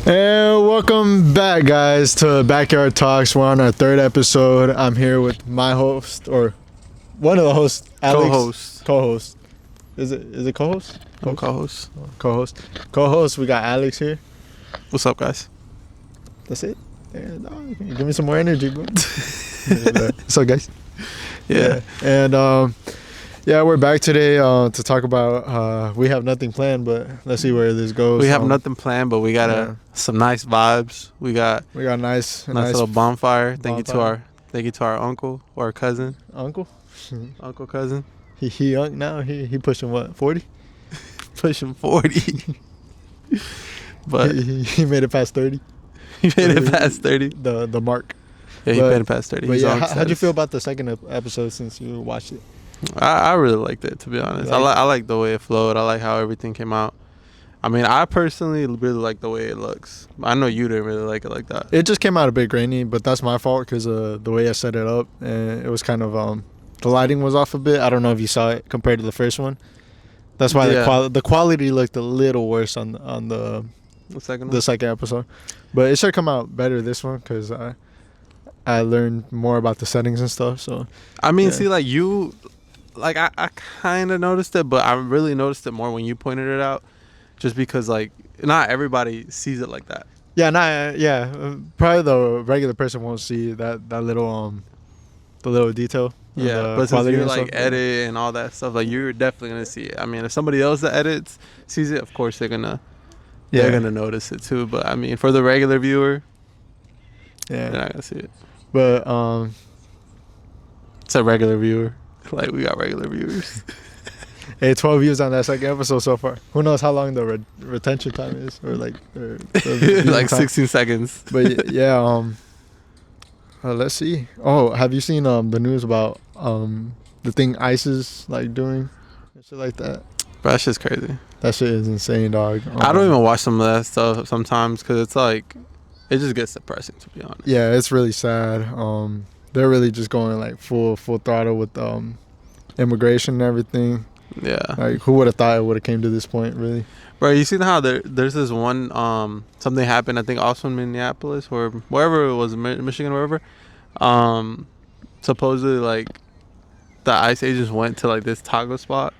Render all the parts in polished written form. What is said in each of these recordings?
And welcome back, guys, to Backyard Talks. We're on our third episode. I'm here with my host, or one of the hosts, Alex. Co-host. Co-host. Is it co-host? I'm co-host. Co-host. Co-host. We got Alex here. What's up, guys? That's it. Yeah, no, give me some more energy, bro. So, guys. Yeah. And yeah, we're back today to talk about. We have nothing planned, but let's see where this goes. We have nothing planned, but we got some nice vibes. We got nice little bonfire. Thank bonfire. you to our uncle or cousin. Uncle. Uncle cousin. He young now. He pushing what, 40? Pushing 40. But he made it past 30. He made it past 30. The mark. Yeah, he made it past 30. But yeah, how'd you feel about the second episode since you watched it? I really liked it, to be honest. I like the way it flowed. I like how everything came out. I mean, I personally really like the way it looks. I know you didn't really like it like that. It just came out a bit grainy, but that's my fault because the way I set it up, and it was kind of the lighting was off a bit. I don't know if you saw it compared to the first one. That's why the quality looked a little worse on the second episode. But it should come out better this one because I learned more about the settings and stuff. So I mean, see, like you. Like, I kind of noticed it, but I really noticed it more when you pointed it out. Just because, like, not everybody sees it like that. Yeah, probably the regular person won't see that little, the little detail. Yeah, but since you, like, edit and all that stuff, like, you're definitely going to see it. I mean, if somebody else that edits sees it, of course they're going to notice it, too. But, I mean, for the regular viewer, they're not going to see it. But, it's a regular viewer. Like, we got regular viewers. Hey, 12 views on that second episode so far. Who knows how long the retention time is, or like like 16 seconds. But yeah, let's see. Oh, have you seen the news about the thing ICE is like doing, shit like that? Bro, that shit's crazy. That shit is insane, dog. I don't even watch some of that stuff sometimes because it's like it just gets depressing, to be honest. Yeah, it's really sad. They're really just going like full throttle with immigration and everything. Yeah. Like, who would have thought it would have came to this point, really? Bro, you seen how there's this one something happened, I think also in Minneapolis or wherever it was, Michigan, wherever. Supposedly, like, the ICE agents went to like this taco spot.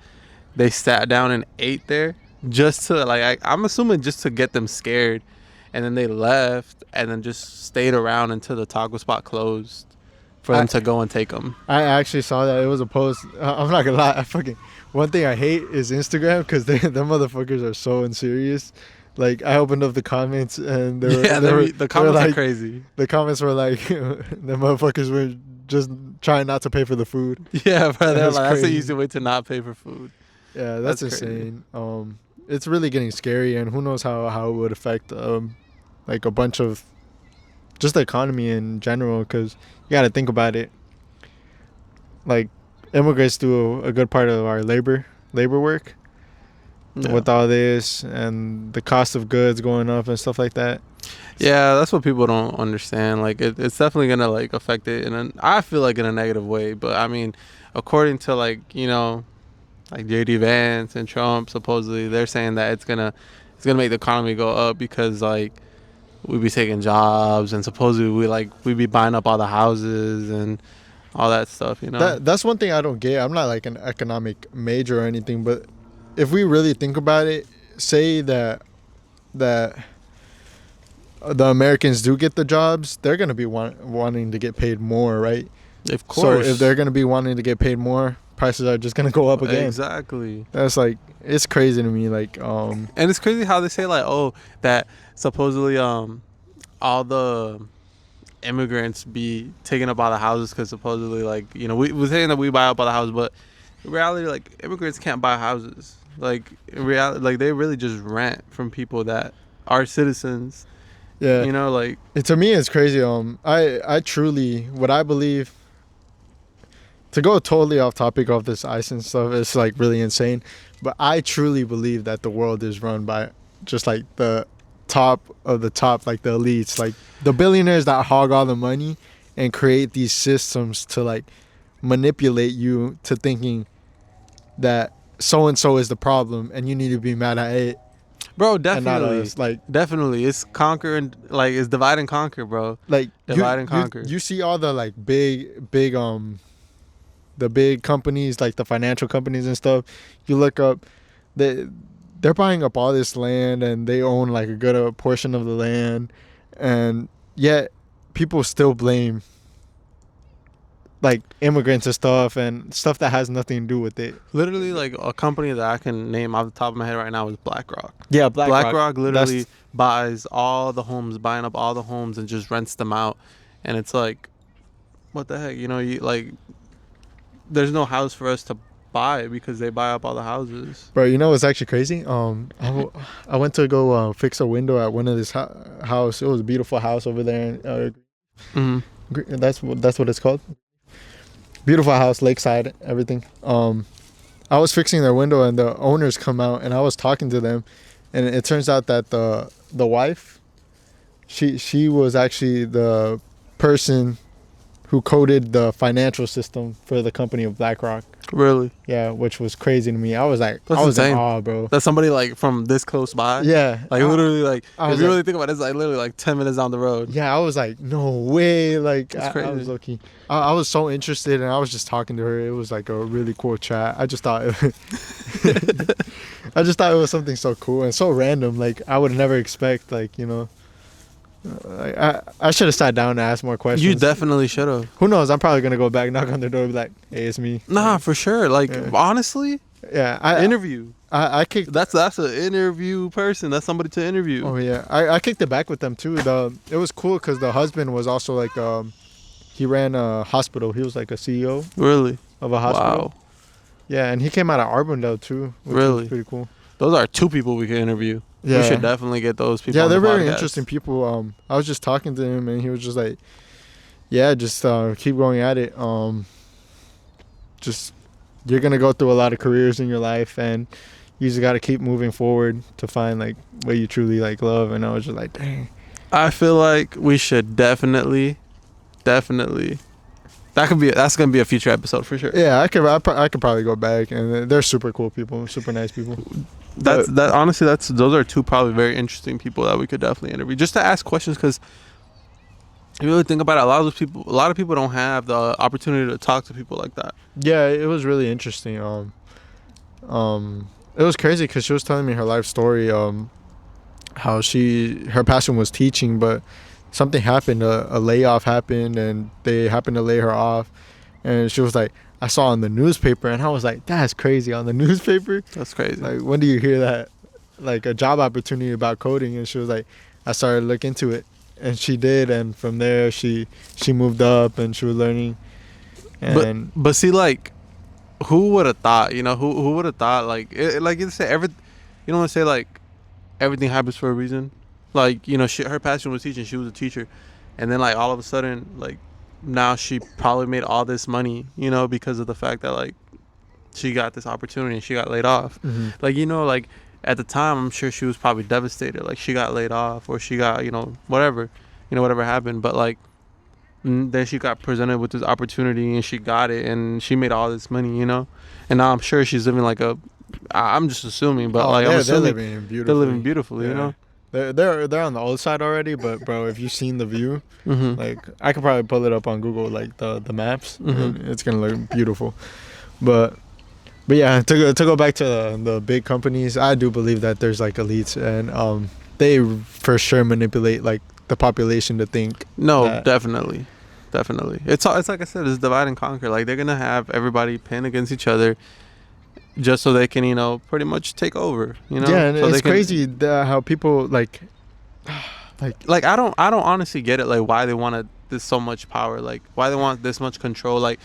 They sat down and ate there just to like I'm assuming just to get them scared, and then they left and then just stayed around until the taco spot closed for them to go and take them. I actually saw that. It was a post. I'm not gonna lie. One thing I hate is Instagram because them motherfuckers are so unserious. Like, I opened up the comments and the comments like, are crazy. The comments were like, the motherfuckers were just trying not to pay for the food. Yeah, bro. That's the easy way to not pay for food. Yeah, that's insane. Crazy. It's really getting scary, and who knows how it would affect like a bunch of just the economy in general, because you got to think about it. Like, immigrants do a good part of our labor work with all this and the cost of goods going up and stuff like that. Yeah, that's what people don't understand. Like, it's definitely gonna like affect it, and I feel like in a negative way. But I mean, according to like like JD Vance and Trump, supposedly they're saying that it's gonna make the economy go up because like we be taking jobs, and supposedly we be buying up all the houses and all that stuff, That's one thing I don't get. I'm not like an economic major or anything, but if we really think about it, say that the Americans do get the jobs, they're going to be wanting to get paid more, right? Of course. So if they're going to be wanting to get paid more, prices are just going to go up again. Exactly. That's like, it's crazy to me. Like, and it's crazy how they say like, oh, that supposedly all the immigrants be taking up all the houses because supposedly like we're saying that we buy up all the houses, but in reality, like, immigrants can't buy houses. Like, in reality, like, they really just rent from people that are citizens. Yeah, like, to me it's crazy. I truly, what I believe, to go totally off topic of this ICE and stuff, it's like really insane, but I truly believe that the world is run by just like the top of the top, like the elites, like the billionaires that hog all the money and create these systems to like manipulate you to thinking that so and so is the problem and you need to be mad at it. Bro, and not definitely. us. Like Definitely. It's conquer and like it's divide and conquer, bro. like Divide and conquer. you see all the like big the big companies, like the financial companies and stuff. You look up, they they're buying up all this land and they own like a good portion of the land, and yet people still blame like immigrants and stuff that has nothing to do with it. Literally, like a company that I can name off the top of my head right now is BlackRock. Yeah, BlackRock literally That's buys all the homes, buying up all the homes and just rents them out. And it's like, what the heck? You know, you like, there's no house for us to buy because they buy up all the houses. bro. You know what's actually crazy? I went to go fix a window at one of this house. It was a beautiful house over there. Mm-hmm. That's what it's called. Beautiful house, lakeside, everything. I was fixing their window and the owners come out and I was talking to them, and it turns out that the wife, she was actually the person who coded the financial system for the company of BlackRock. Really? Yeah, which was crazy to me. I was like, That's I was insane. in awe, bro. That's somebody like from this close by. Yeah, Like literally, like I if was you like, really think about it, it's like literally like 10 minutes down the road. yeah, I was like, no way. Like, That's I was crazy. lucky. I was so interested, and I was just talking to her. It was like a really cool chat. I just thought, I just thought it was something so cool and so random. Like, I would never expect, like, you know, I should have sat down and asked more questions. You definitely should have. Who knows? I'm probably gonna go back, knock on their door, and be like, hey, it's me. Nah, for sure. Like Yeah. honestly, Yeah, interview. I kicked. That's an interview person. That's somebody to interview. Oh yeah, I kicked it back with them too. It was cool because the husband was also like he ran a hospital. He was like a CEO Really? of a hospital. Wow. Yeah, and he came out of Arbondale too, which Really? was pretty cool. Those are two people we could interview. Yeah, We should definitely get those people. yeah, on they're the very podcast. interesting people. I was just talking to him, and he was just like, "Yeah, just keep going at it. Just you're gonna go through a lot of careers in your life, and you just gotta keep moving forward to find like what you truly like love." And I was just like, "Dang." I feel like we should definitely. That's gonna be a future episode for sure. Yeah, I could probably go back, and they're super cool people, super nice people. Honestly, those are two probably very interesting people that we could definitely interview just to ask questions, because you really think about it, a lot of people don't have the opportunity to talk to people like that. Yeah, it was really interesting. It was crazy because she was telling me her life story. How her passion was teaching, but something happened. A layoff happened, and they happened to lay her off. And she was like, "I saw on the newspaper," and I was like, "That's crazy, on the newspaper." That's crazy. Like, when do you hear that? Like a job opportunity about coding, and she was like, "I started to look into it," and she did, and from there she moved up, and she was learning. And but see, like, who would have thought? You know, who would have thought? Like, like you say, you don't want to say like everything happens for a reason. Like, you know, her passion was teaching. She was a teacher, and then like all of a sudden, like now she probably made all this money, you know, because of the fact that like she got this opportunity and she got laid off. Mhm. Like, you know, like at the time, I'm sure she was probably devastated. Like she got laid off, or she got, you know, whatever happened. But like then she got presented with this opportunity and she got it and she made all this money, you know. And now I'm sure she's living like I'm just assuming, but like I'm assuming they're living beautifully, you know. They're on the old side already, but bro, if you've seen the view, Mm-hmm. like I could probably pull it up on Google, like the maps, Mhm. and it's gonna look beautiful. But yeah, to go back to the big companies, I do believe that there's like elites, and they for sure manipulate like the population to think. No, that- definitely. It's like I said, it's divide and conquer. Like they're gonna have everybody pin against each other, just so they can, you know, pretty much take over. You know. Yeah, and so it's crazy how people like Like I don't honestly get it. Like why they want this so much power. Like why they want this much control. Like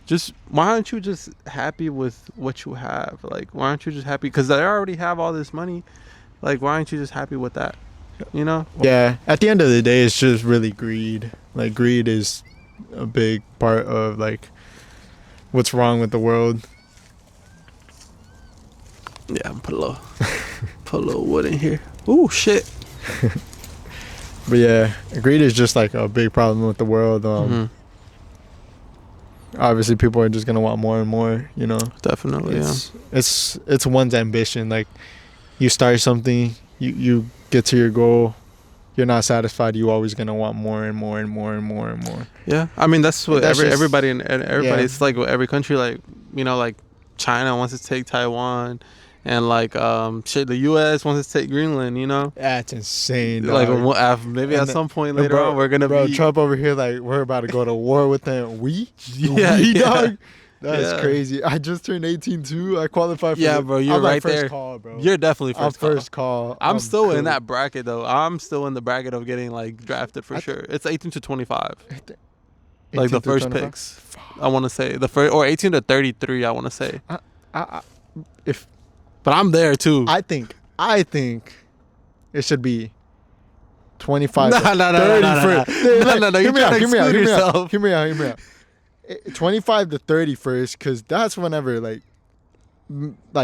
just why aren't you just happy with what you have? Like why aren't you just happy? Because they already have all this money. Like why aren't you just happy with that? You know. Yeah, at the end of the day, it's just really greed. Like greed is a big part of like what's wrong with the world. Yeah, put a little wood in here. Ooh, shit. But yeah, greed is just like a big problem with the world. Mhm. Obviously, people are just gonna want more and more. You know, Definitely, yeah. it's one's ambition. Like you start something, you get to your goal, you're not satisfied. You always gonna want more and more and more and more and more. Yeah, I mean that's And what that's just everybody and everybody. yeah. It's like with every country, like like China wants to take Taiwan, and like shit, the U.S. wants to take Greenland. That's insane, Like dog. maybe at And some point later bro, on, we're gonna be Trump over here like we're about to go to war with them. yeah, We, yeah, dog. That's yeah, crazy. I just turned 18 too. I qualified for yeah, bro. You're I'm like right first there. call, bro. You're definitely I'm first call. first call. I'm still in cooked. that bracket though. I'm still in the bracket of getting like drafted for sure. It's 18 to 25, like 18 the to first 25. picks. I want to say the first, or 18 to 33. I want to say, I, if but I'm there too. I think it should be 25 No, to no, no, no, 30 no, no, for no. You're trying to exclude yourself. hear me out, hear me out. 25 to 30 first, because that's whenever like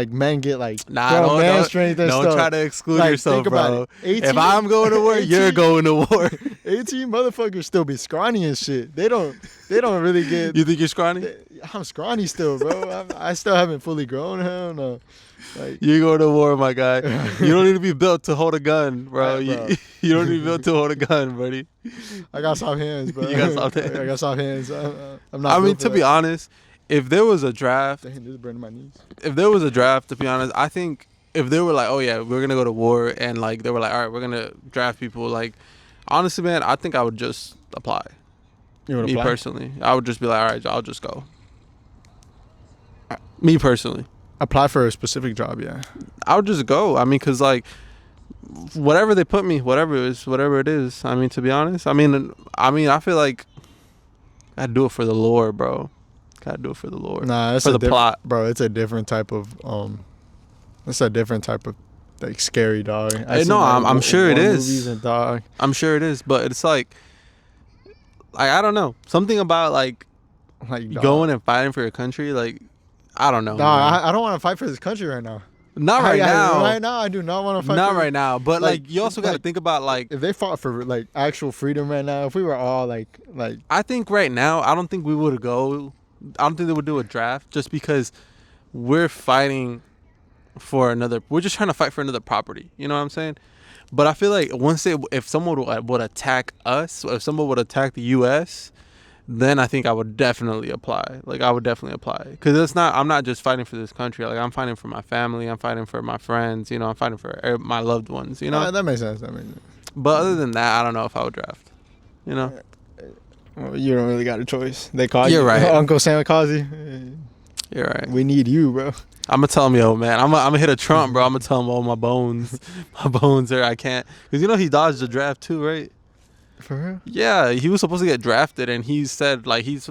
men get like Nah, bro, don't, man don't, strength and don't stuff. try to exclude Like, yourself, think about bro. it. 18, If I'm going to war, 18 you're going to war. 18 motherfuckers still be scrawny and shit. They don't really get. You think you're scrawny? I'm scrawny still, bro. I still haven't fully grown. Hell no. Like, You go to war, my guy. You don't need to be built to hold a gun, bro. Right, bro. You don't need to be built to hold a gun, buddy. I got soft hands, bro. You got soft hands. I got soft hands. I'm not. I mean, built for to be that. honest, if there was a draft, Damn, this is burning my knees. if there was a draft, to be honest, I think if they were like, oh yeah, we're gonna go to war, and like they were like, all right, we're gonna draft people. Like, honestly, man, I think I would just apply. You want to Me apply? personally, I would just be like, all right, I'll just go. Me personally, Apply for a specific job, yeah. I would just go. I mean, cause like whatever they put me, whatever it is. I mean, to be honest, I mean, I feel like I'd do it for the lore, bro. Gotta do it for the lore. Nah, it's for a the plot. bro. It's a different type of It's a different type of like scary dog. Hey, no, I'm sure it is. Movies and dog. I'm sure it is, but it's like I don't know, something about like Like dog. going and fighting for your country. Like I don't know. Dog, man. I don't want to fight for this country right now. Not right now. Right now, I do not want to fight. Not for, right now. But like you also got to like, think about like if they fought for like actual freedom right now. If we were all like I think right now I don't think we would go. I don't think they would do a draft just because we're fighting for another. We're just trying to fight for another property. You know what I'm saying? But I feel like if someone would attack us, if someone would attack the U.S., then I think I would definitely apply. Like I would definitely apply because I'm not just fighting for this country. Like I'm fighting for my family. I'm fighting for my friends. I'm fighting for my loved ones. that makes sense. But other than that, I don't know if I would draft. Well, you don't really got a choice. They call you. You're right. Uncle Sam calls you. You're right. We need you, bro. I'm gonna tell him, yo, man. I'm gonna hit a Trump, bro. I'm gonna tell him, my bones are. I can't, because he dodged the draft too, right? For real? Yeah, he was supposed to get drafted, and he said like he's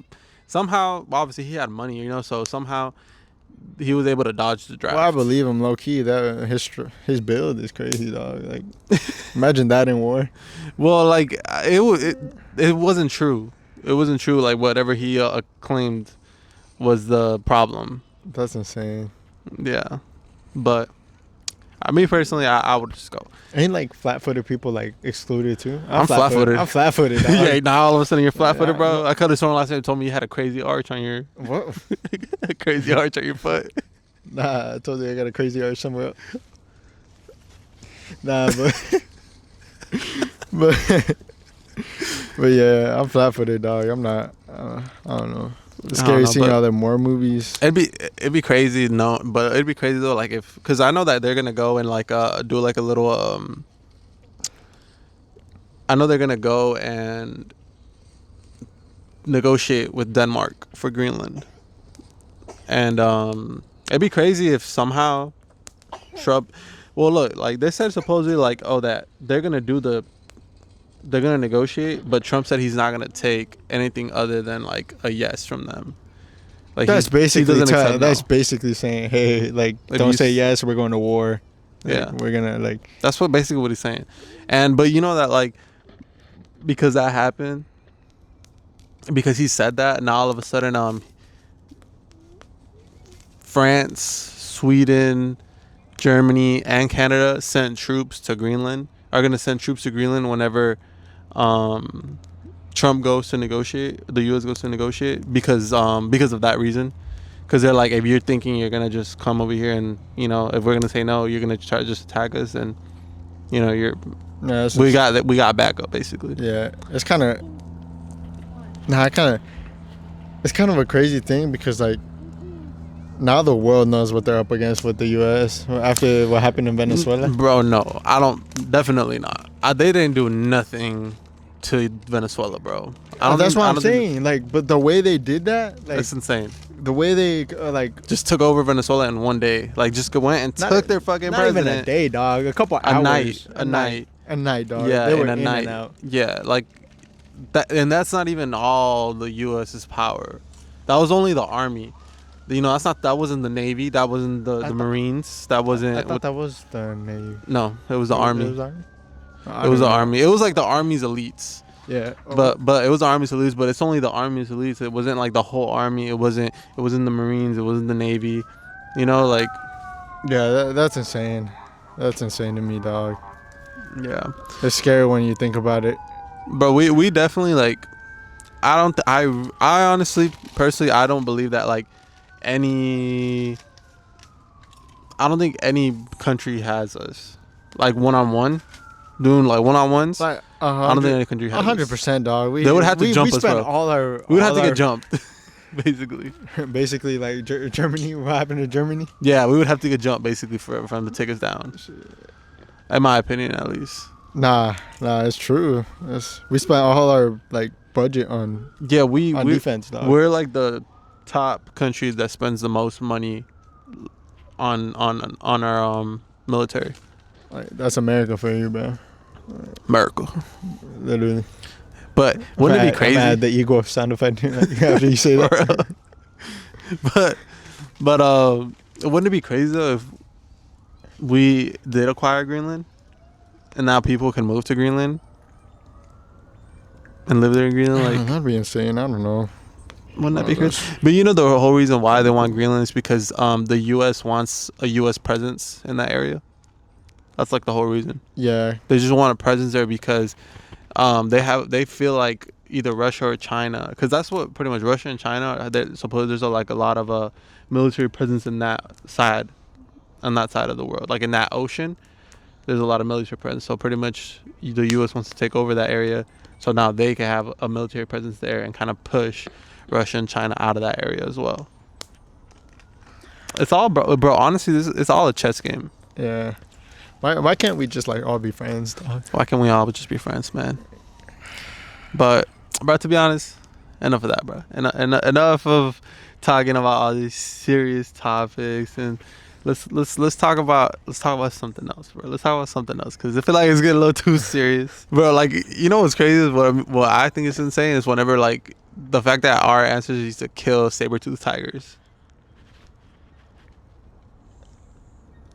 somehow, obviously he had money, so somehow he was able to dodge the draft. Well, I believe him, low key. That his build is crazy, dog. Like, imagine that in war. Well, like it wasn't true. It wasn't true. Like whatever he claimed was the problem. That's insane. Yeah, but me personally, I would just go. Ain't like flat-footed people like excluded too? I'm flat-footed. I'm flat-footed. Dog. Yeah, now all of a sudden you're flat-footed, bro. Yeah. I could have sworn last time you told me you had a crazy arch on your What? a crazy arch on your foot. Nah, I told you I got a crazy arch somewhere else. Nah, but yeah, I'm flat-footed, dog. I'm not. I don't know. It's scary seeing other more movies. It'd be crazy, no, but it'd be crazy though, like because I know that they're gonna go and like do like a little I know they're gonna go and negotiate with Denmark for Greenland, and it'd be crazy if somehow Trump. Well, look, like they said supposedly like that they're gonna negotiate, but Trump said he's not gonna take anything other than like a yes from them. Like that's basically that's basically saying, hey, like don't say yes, we're going to war. Like, yeah, we're gonna like. That's basically what he's saying, but you know that like because that happened, because he said that, now all of a sudden France, Sweden, Germany, and Canada sent troops to Greenland. Are gonna send troops to Greenland whenever Trump goes to negotiate, the U.S. goes to negotiate, because of that reason. Because they're like, if you're thinking you're gonna just come over here and if we're gonna say no, you're gonna try to just attack us, and you're No, it's we just, got that we got backup basically. yeah, it's kind of nah, it's kind of a crazy thing because like now the world knows what they're up against with the U.S. after what happened in Venezuela. Bro, no, I don't. Definitely not. They didn't do nothing to Venezuela, bro. That's what I I'm don't think saying. Like, but the way they did that, like it's insane. the way they like Just took over Venezuela in one day. Like, just went and took their fucking not president. even a day, dog. A couple A hours, night, a night, dog. yeah, They were in a in night. and out. Yeah, like that, and that's not even all the U.S.'s power. That was only the army. That wasn't the Navy. That wasn't the Marines. That wasn't. I thought that was the Navy. No, it was the Army. It was Army. It was the Army. It was like the Army's elites. Yeah. But it was the Army's elites. But it's only the Army's elites. It wasn't like the whole Army. It wasn't the Marines. It wasn't the Navy. Like. Yeah, that's insane. That's insane to me, dog. Yeah. It's scary when you think about it. But we definitely like. I honestly, personally, I don't believe that like any. I don't think any country has us like one-on-one, doing like one-on-ones. Like I don't think any country has 100%, dog. They would have to jump we us, spent bro. all our. We would have to get jumped, basically. Basically, like Germany. What happened to Germany? Yeah, we would have to get jumped basically for them to take us down. In my opinion, at least. Nah, it's true. We spent all our like budget on we defense, dog. We're like the top countries that spends the most money on our military. Like, that's America for you, bro. America. Literally. But wouldn't it be crazy? I'm mad that you go sound effect after you say that. but wouldn't it be crazy though if we did acquire Greenland, and now people can move to Greenland and live there in Greenland? Like, that'd be insane. I don't know. Wouldn't that be crazy? But the whole reason why they want Greenland is because the U.S. wants a U.S. presence in that area. That's like the whole reason. Yeah. They just want a presence there because they feel like either Russia or China, because that's what pretty much Russia and China. Suppose there's a lot of military presence in that side, on that side of the world, like in that ocean. There's a lot of military presence. So pretty much the U.S. wants to take over that area, so now they can have a military presence there and kind of push Russia and China out of that area as well. It's all, bro. Honestly, it's all a chess game. Yeah. Why can't we just like all be friends, dog? Why can't we all just be friends, man? But, bro, to be honest, enough of that, bro. Enough of talking about all these serious topics, and let's talk about something else, bro. Let's talk about something else, because I feel like it's getting a little too serious, bro. Like, what's crazy is what I think is insane is whenever like the fact that our ancestors used to kill saber-toothed tigers.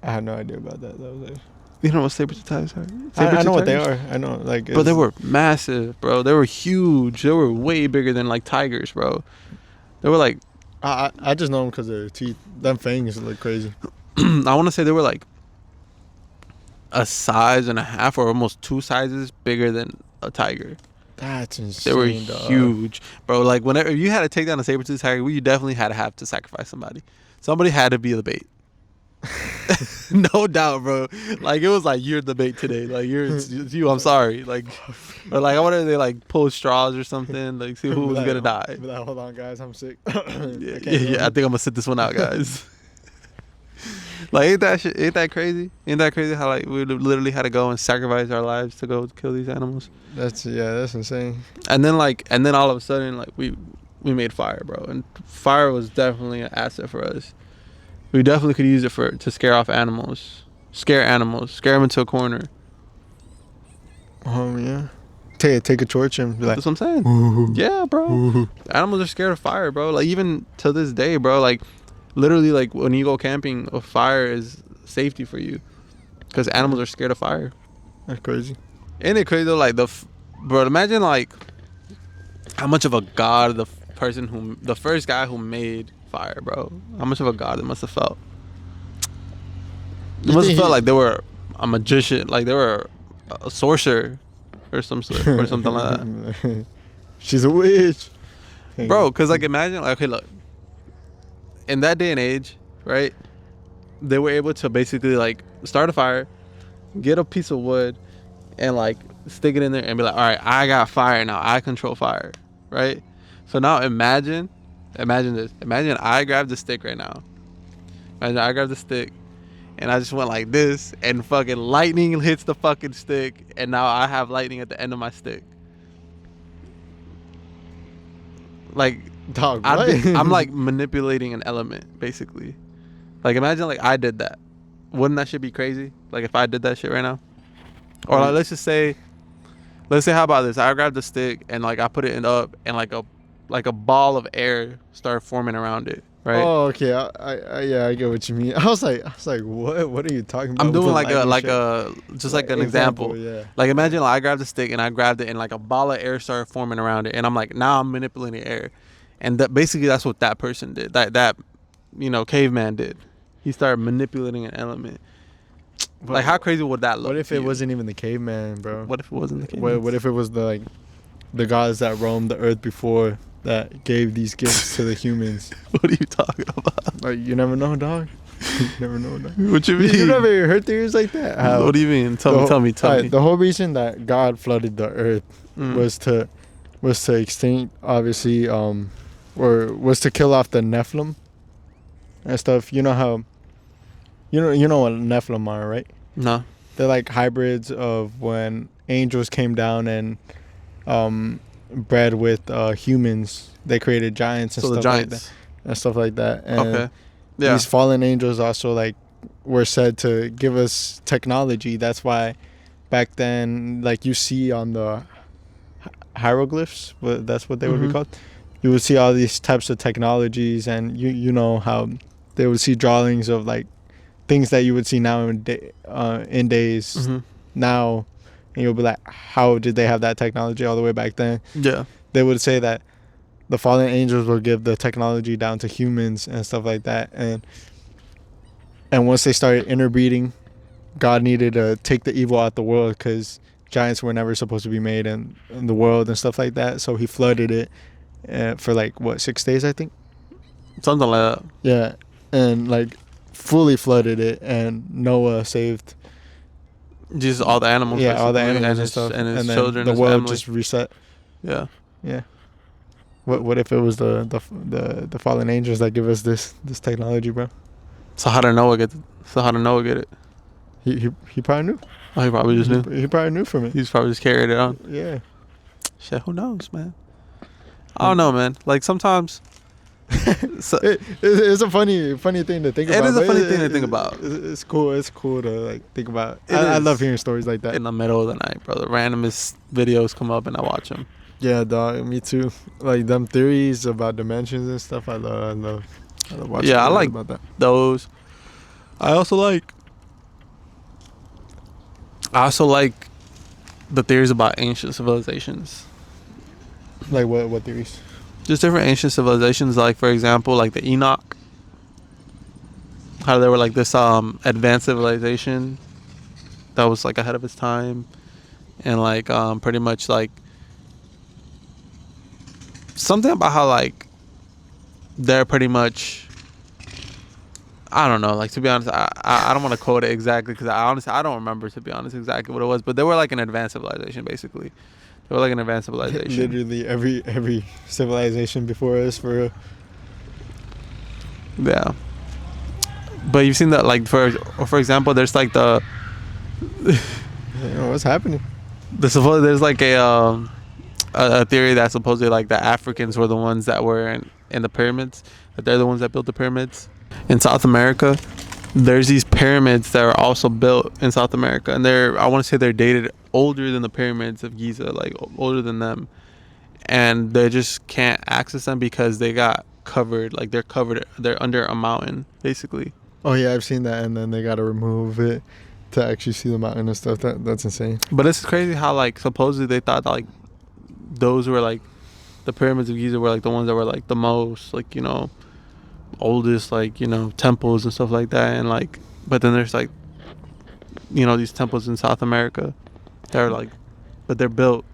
I had no idea about that. That was like, You know what saber-toothed tigers are? I know what they are. I know, like. But they were massive, bro. They were huge. They were way bigger than like tigers, bro. They were like. I just know them because of their teeth. Them fangs look crazy. I want to say they were like a size and a half, or almost two sizes bigger than a tiger. That's insane. They were dog. huge, bro. Like whenever you had to take down a saber-toothed tiger, you definitely had to have to sacrifice somebody. Somebody had to be the bait. No doubt, bro. Like it was like, you're the bait today. Like it's you. I'm sorry. Like, or like I wonder if they like pull straws or something. Like see who was gonna die. But hold on, guys. I'm sick. Yeah. I think I'm gonna sit this one out, guys. Like ain't that crazy? Ain't that crazy how like we literally had to go and sacrifice our lives to go kill these animals? That's insane. And then all of a sudden like we made fire, bro. And fire was definitely an asset for us. We definitely could use it to scare off animals. Scare them into a corner. Yeah. Take a torch and be like. That's what I'm saying. Ooh. Yeah, bro. Ooh. Animals are scared of fire, bro. Like even to this day, bro. Like literally, like when you go camping, a fire is safety for you, because animals are scared of fire. That's crazy. Ain't it crazy though? Like bro, imagine like how much of a god the first guy who made fire, bro. How much of a god it must have felt. It must have felt like they were a magician, like they were a sorcerer or something like that. She's a witch, bro. Because like imagine, like, okay, look, in that day and age, right? They were able to basically like start a fire, get a piece of wood and like stick it in there and be like, all right, I got fire now. I control fire, right? So now imagine this. Imagine I grab the stick right now. Imagine I grab the stick and I just went like this, and fucking lightning hits the fucking stick, and now I have lightning at the end of my stick. Like, Dog, what? I'm like manipulating an element, basically. Like, imagine like I did that. Wouldn't that shit be crazy? Like if I did that shit right now, or like, let's say how about this? I grabbed the stick and like I put it in up, and like a ball of air started forming around it, right? Oh, okay. Yeah, I get what you mean. I was like, what? What are you talking about? I'm with doing the like lightning shit? just like an example. Yeah. Like imagine like I grabbed the stick and I grabbed it and like a ball of air started forming around it, and I'm like, now I'm manipulating air, and that basically that's what that person did. That caveman did. He started manipulating an element. But Like how crazy would that look? what if to it you? wasn't even the caveman, bro? What if it wasn't the caveman? What if it was the gods that roamed the earth before that gave these gifts to the humans? What are you talking about? Like, you never know, dog. You never know, dog. What you mean? You never heard theories like that? How What do you mean? Tell me. Alright, the whole reason that God flooded the earth Mm. was to extinct, obviously, or was to kill off the Nephilim and stuff. You know how, you know what Nephilim are, right? No. They're like hybrids of when angels came down and bred with humans. They created giants and So the stuff like that. giants. And stuff like that. And Okay. Yeah. these fallen angels also like were said to give us technology. That's why back then, like you see on the hieroglyphs, that's what they would be Mhm. called. You would see all these types of technologies, and you know how they would see drawings of like things that you would see now in days Mhm. now, and you'll be like, how did they have that technology all the way back then? Yeah. They would say that the fallen angels will give the technology down to humans and stuff like that, and once they started interbreeding, God needed to take the evil out the world because giants were never supposed to be made in the world and stuff like that. So he flooded it for like what 6 days, I think. Something like that. Yeah, and like fully flooded it, and Noah saved. Just all the animals. Yeah, all the basically, animals and his, stuff, and his and then children, the his world family. just reset. Yeah. Yeah. What if it was the fallen angels that give us this technology, bro? So how did Noah get it? He probably knew. Oh, he probably just knew. He probably knew from it. He's probably just carried it on. Yeah. Shit, who knows, man? I don't know, man. Like sometimes, so, It's a funny thing to think about. It is a but funny thing to think about. It's cool. It's cool to like think about. It I is. love hearing stories like that. in the middle of the night, bro, the randomest videos come up and I watch them. Yeah, dog. Me too. Like them theories about dimensions and stuff. I love watching. Yeah, I videos like about that. those. I also like the theories about ancient civilizations. Like what theories? Just different ancient civilizations, like for example, like the Enoch. How they were like this advanced civilization that was like ahead of its time, and like pretty much like something about how like they're pretty much, I don't know, like to be honest, I don't want to quote it exactly because I don't remember, to be honest, exactly what it was, but they were like an advanced civilization basically. They were like an advanced civilization. Literally every civilization before us for real. Yeah. But you've seen that, like for example, there's like What's happening? there's like a theory that supposedly like the Africans were the ones that were in the pyramids, that they're the ones that built the pyramids in South America. There's these pyramids that are also built in South America, and I want to say they're dated older than the pyramids of Giza, like older than them, and they just can't access them because they got covered, like they're under a mountain basically. Oh yeah, I've seen that, and then they gotta remove it to actually see the mountain and stuff. That's insane. But it's crazy how like supposedly they thought that, like those were like the pyramids of Giza were like the ones that were like the most like oldest like temples and stuff like that, and like but then there's like these temples in South America that are like, but they're built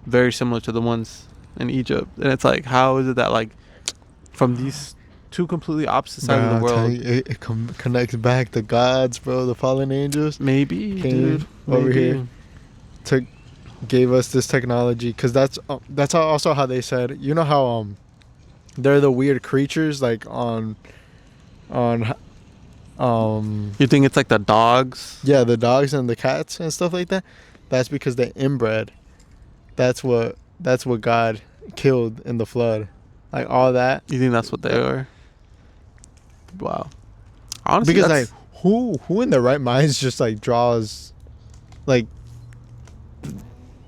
very similar to the ones in Egypt, and it's like how is it that like from these two completely opposite sides Bro, of the I'm telling world. you, it connects back the gods, bro. The fallen angels Maybe, came dude. over here, Maybe. took, gave us this technology, because that's also how they said. You know how they're the weird creatures like on You think it's like the dogs? yeah, the dogs and the cats and stuff like that. That's because they inbred. That's what God killed in the flood, like all that. You think that's what they are? Wow. Honestly, Because like that's who in their right minds just like draws like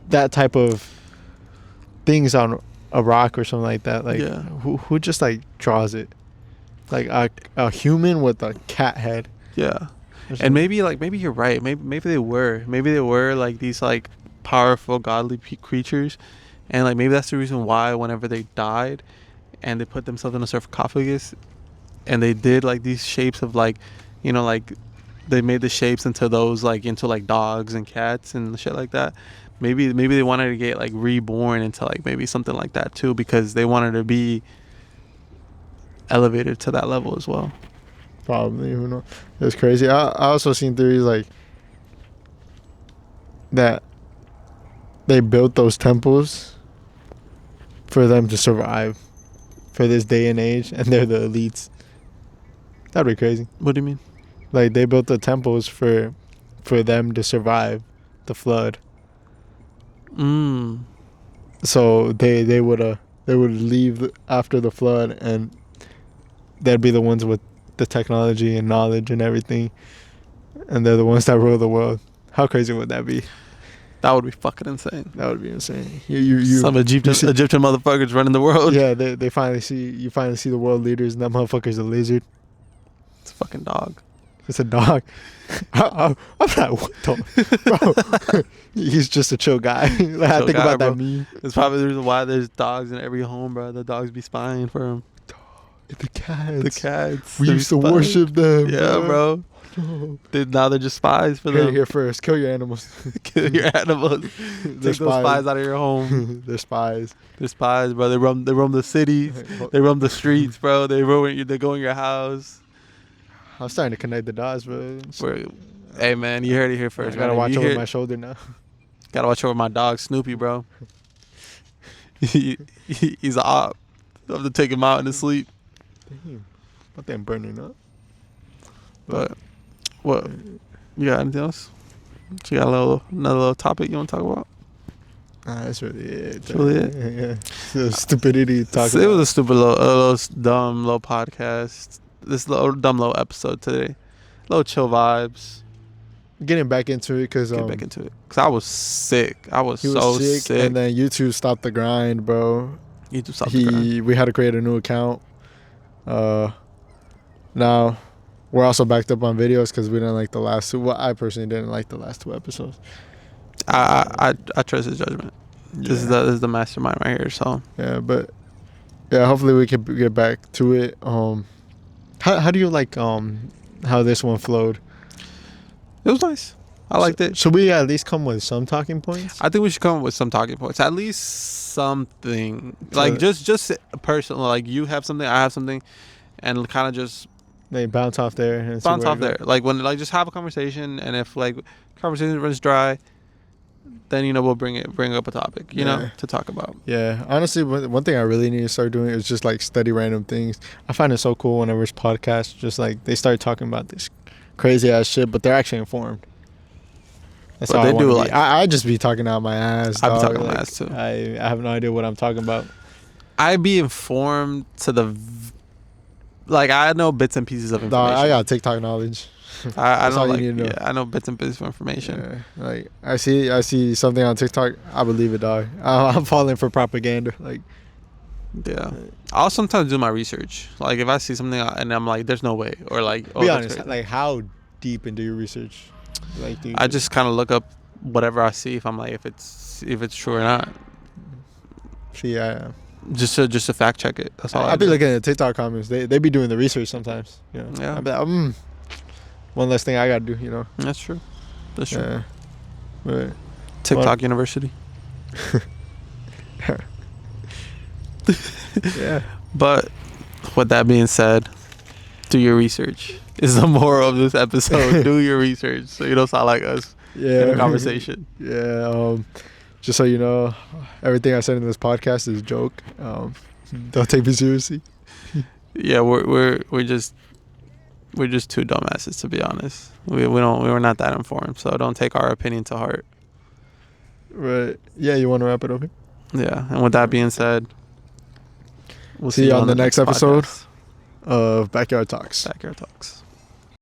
that type of things on a rock or something like that. Like yeah, who just like draws it? Like a human with a cat head. yeah. Or And something. maybe you're right. Maybe they were like these like powerful godly creatures, and like maybe that's the reason why whenever they died, and they put themselves in a sarcophagus, and they did like these shapes of like, like they made the shapes into those like into like dogs and cats and shit like that. Maybe they wanted to get like reborn into like maybe something like that too, because they wanted to be elevated to that level as well. Probably, who knows? It's crazy. I also seen theories like that they built those temples for them to survive for this day and age, and they're the elites. That'd be crazy. What do you mean? Like they built the temples for them to survive the flood. Mm. So they would leave after the flood, and they'd be the ones with the technology and knowledge and everything, and they're the ones that rule the world. How crazy would that be? That would be fucking insane. That would be insane. You Some Egyptian motherfuckers running the world. yeah, they finally see the world leaders, and that motherfucker's a lizard. It's a fucking dog. It's a dog. I'm like, what the bro? He's just a chill guy. Like, I Chill think guy, about bro. that meme. That's probably the reason why there's dogs in every home, bro. The dogs be spying for him. The cats. The cats. We they used to spy. worship them. Yeah, bro. No. Now they're just spies for Here, them. here first. Kill your animals. Kill your animals. They're Take those spies out of your home. They're spies. They're spies, bro. They roam the cities. They roam the streets, bro. They go in your house. I'm starting to connect the dots, bro. Hey, man, you heard it here I first. gotta man. watch over my shoulder now. Gotta watch over my dog, Snoopy, bro. He's a op. I have to take him out in his sleep. Damn. But they're burning up. But what? You got anything else? You got another little topic you want to talk about? Nah, that's really it. That's really it? Yeah. The stupidity talk It was about. a stupid little dumb little podcast. This little dumb little episode today. Little chill vibes. Getting back into it because Get back into it. Cause I was sick. I was he so was sick. and then YouTube stopped the grind, bro. You just stopped the grind. We had to create a new account. Now we're also backed up on videos because we didn't like the last two. Well, I personally didn't like the last two episodes. I trust his judgment. Yeah. This is the mastermind right here. So Yeah, but yeah, hopefully we can get back to it. How do you like how this one flowed? it was nice. I liked it. Should we at least come with some talking points? I think we should come up with some talking points. At least something. Like just personal. Like you have something, I have something, and kind of just They bounce off there and see bounce where off it goes. there. Like when just have a conversation, and if like conversation runs dry, then we'll bring up a topic, Yeah. to talk about. Yeah, honestly, one thing I really need to start doing is just like study random things. I find it so cool whenever it's podcasts, just like they start talking about this crazy ass shit, but they're actually informed. That's But all they I do, wanna like- be. I just be talking out my ass. I be dog. talking out my Like, ass, too. I have no idea what I'm talking about. I be informed to like I know bits and pieces of Dog, information. I got TikTok knowledge. I That's know all you like need to know. yeah, I know bits and pieces of information. Yeah, like I see something on TikTok, I believe it, dog. I'm falling for propaganda. Like, Yeah. I'll sometimes do my research. Like if I see something and I'm like, there's no way, or like, be that's honest, crazy. like how deep into your research? Like, do you I just kind of look up whatever I see if I'm like if it's true or not, see. just to fact check it. That's all. I be looking at TikTok comments. They be doing the research sometimes. You know. Yeah. I be like, one less thing I gotta do. You know. That's true. That's true. Yeah. But TikTok University. yeah. But with that being said, do your research. Is the moral of this episode. Do your research so you don't sound like us in a Yeah. conversation. Yeah. Just so you know, everything I said in this podcast is a joke. Don't take me seriously. Yeah, we're just two dumbasses, to be honest. We're not that informed, so don't take our opinion to heart. Right. Yeah, you want to wrap it up here? Yeah, and with that being said, we'll See you on the next episode podcast. of Backyard Talks. Backyard Talks.